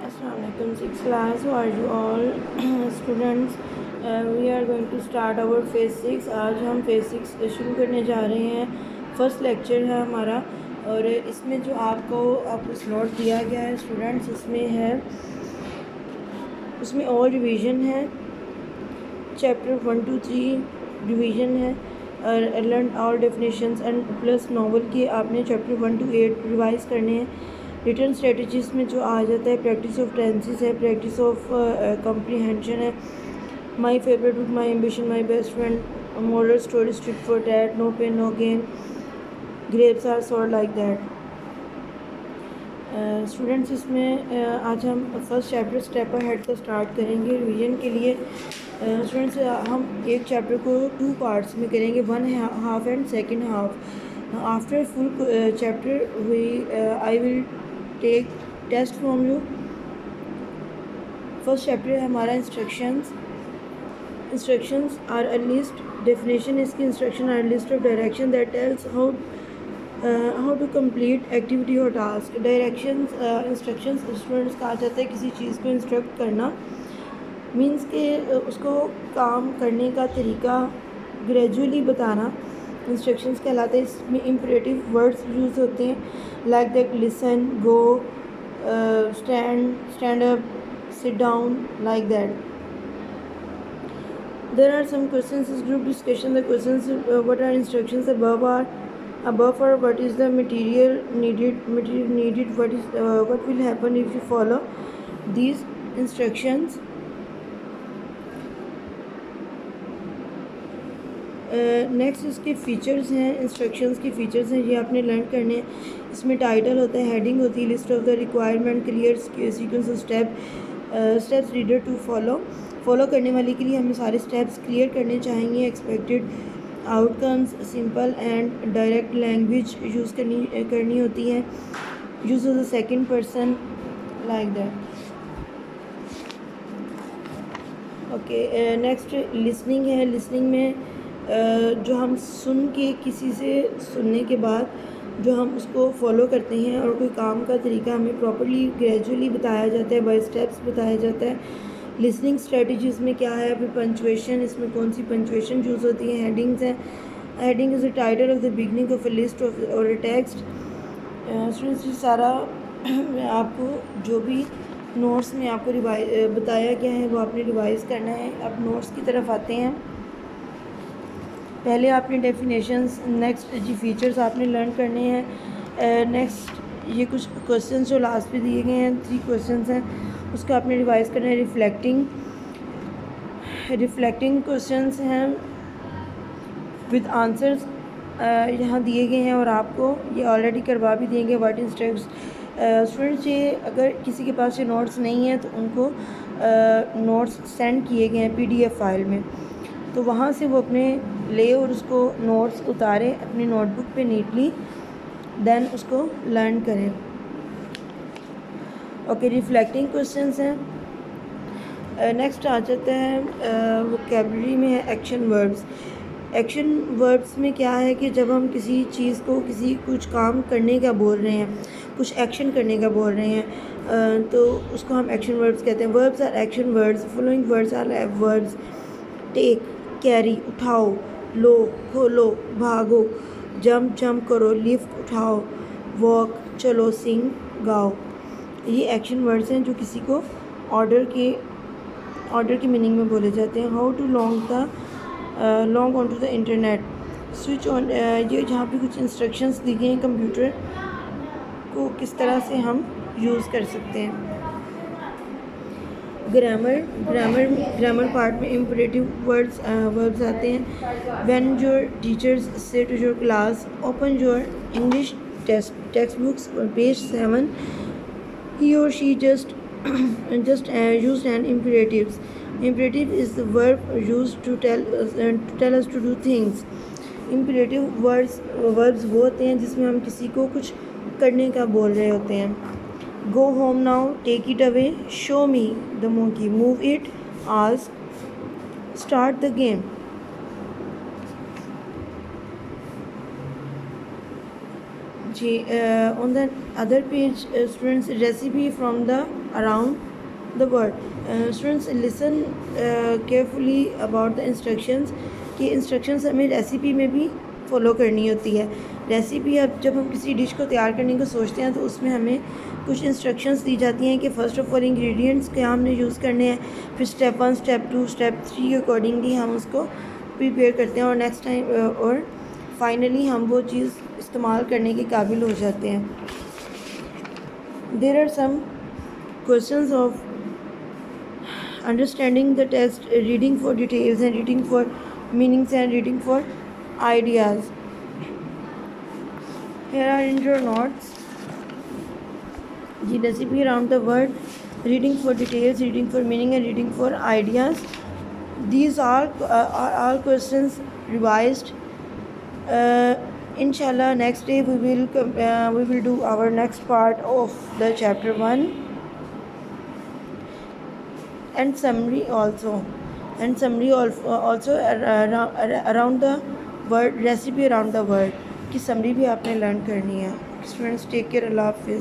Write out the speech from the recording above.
Assalamualaikum, 6th class. How are you all students? We are going to start our phase 6. आज हम phase 6 शुरू करने जा रहे हैं. फर्स्ट लेक्चर है हमारा और इसमें जो आपको स्लॉट दिया गया है स्टूडेंट्स, उसमें ऑल रिवीजन है. चैप्टर 1 to 3 रिवीजन है और learn all definitions and plus novel के आपने चैप्टर 1 to 8 रिवाइज़ करने हैं. रिटर्न स्ट्रेटजीज़ में जो आ जाता है प्रैक्टिस ऑफ टेंसेस है, प्रैक्टिस ऑफ कॉम्प्रीहेंशन है, my favourite book, my ambition, my best friend, moral story, स्ट्रिट for tat, no pain no gain, grapes are sour like that. Students इसमें आज हम फर्स्ट चैप्टर स्टेप अहेड का start करेंगे revision के लिए. Students हम एक चैप्टर को 2 पार्ट्स में करेंगे, one half and second half. After full chapter I will take test from you. First chapter है हमारा instructions. Instructions are a list. Definition इसकी instruction are list of direction that tells how to complete activity or task. Directions instructions students कहा जाता है किसी चीज़ को instruct करना, means के उसको काम करने का तरीका ग्रेजुअली बताना इंस्ट्रक्शंस कहलाते हैं. इसमें इम्परेटिव वर्ड्स यूज़ होते हैं like that, listen, go, stand up, sit down, like that. There are some questions is group discussion. The questions what are instructions above are what is the material needed, what will happen if you follow these instructions. Next इसके features हैं, instructions के features हैं, ये आपने learn करने हैं. इसमें title होता है, हेडिंग होती है, list of the requirement, clear sequence of steps reader to follow करने वाले के लिए हमें सारे स्टेप्स क्लियर करने चाहिए. Expected outcomes, simple and direct language use करनी होती है. Use of the second person, like that. Okay, next listening है. लिसनिंग में जो हम सुन के किसी से सुनने के बाद जो हम उसको फॉलो करते हैं और कोई काम का तरीका हमें प्रॉपर्ली ग्रेजुअली बताया जाता है, बाय स्टेप्स बताया जाता है. लिसनिंग स्ट्रेटजीज़ में क्या है, फिर पंचुएशन, इसमें कौन सी पंचुएशन यूज़ होती है. हेडिंग्स हैं. Heading is the title of the beginning of a list of और अ टेक्स्ट. स्टूडेंट्स ये सारा आपको जो भी नोट्स में आपको बताया गया है वो आपने रिवाइज़ करना है. अब नोट्स की तरफ आते हैं. पहले आपने डेफिनेशंस, नेक्स्ट जी फीचर्स आपने लर्न करने हैं. नेक्स्ट ये कुछ क्वेश्चंस जो लास्ट पे दिए गए हैं, 3 क्वेश्चंस हैं, उसको आपने रिवाइज़ करना है. रिफ्लेक्टिंग क्वेश्चंस हैं विद आंसर्स यहाँ दिए गए हैं और आपको ये ऑलरेडी करवा भी देंगे. व्हाट इंस्ट्रक्ट्स स्टूडेंट्स, ये अगर किसी के पास ये नोट्स नहीं है तो उनको नोट्स सेंड किए गए हैं PDF फाइल में, तो वहाँ से वो अपने ले और उसको नोट्स उतारें अपनी नोटबुक पे नीटली, देन उसको लर्न करें. ओके, रिफ्लेक्टिंग क्वेश्चंस हैं. नेक्स्ट आ जाता है वोकैबुलरी में है एक्शन वर्ब्स. एक्शन वर्ब्स में क्या है कि जब हम किसी चीज़ को कुछ काम करने का बोल रहे हैं, कुछ एक्शन करने का बोल रहे हैं, तो उसको हम एक्शन वर्ब्स कहते हैं. Verbs are action words. Following words are verbs: take, carry उठाओ, लो खोलो, भागो, जंप करो, लिफ्ट उठाओ, वॉक चलो, सिंग गाओ. ये एक्शन वर्ड्स हैं जो किसी को ऑर्डर की मीनिंग में बोले जाते हैं. How to log on to the internet, switch on. ये जहाँ पे कुछ इंस्ट्रक्शंस दी गई हैं कंप्यूटर को किस तरह से हम यूज़ कर सकते हैं. ग्रामर पार्ट में इम्परेटिव वर्ब्स आते हैं. When your teachers says to your class, open your English text books, page 7. He और she just used an imperatives. Imperative is the verb used to tell us to do things. Imperative verbs वो होते हैं जिसमें हम किसी को कुछ करने का बोल रहे होते हैं. Go home now, take it away, show me the monkey, move it, ask, start the game. जी, on the other page, students recipe from the around the word. Students listen carefully about the instructions कि instructions हमें recipe में भी follow करनी होती है। Recipe अब जब हम किसी डिश को तैयार करने को सोचते हैं तो उसमें हमें कुछ इंस्ट्रक्शंस दी जाती हैं कि फ़र्स्ट ऑफ़ ऑल इंग्रेडिएंट्स क्या हमने यूज़ करने हैं, फिर स्टेप 1 स्टेप 2 स्टेप 3 के अकॉर्डिंगली हम उसको प्रिपेयर करते हैं और नेक्स्ट टाइम और फाइनली हम वो चीज़ इस्तेमाल करने के काबिल हो जाते हैं। There are some questions of understanding the text, reading for details and reading for meanings and reading for ideas. Here are in your notes the recipe around the word, reading for details, reading for meaning and reading for ideas. These are all questions revised. Inshallah next day we will do our next part of the chapter 1 and summary also around the word, recipe around the word की summary भी आपने learn करनी है। Students take care, अल्लाह हाफिज़।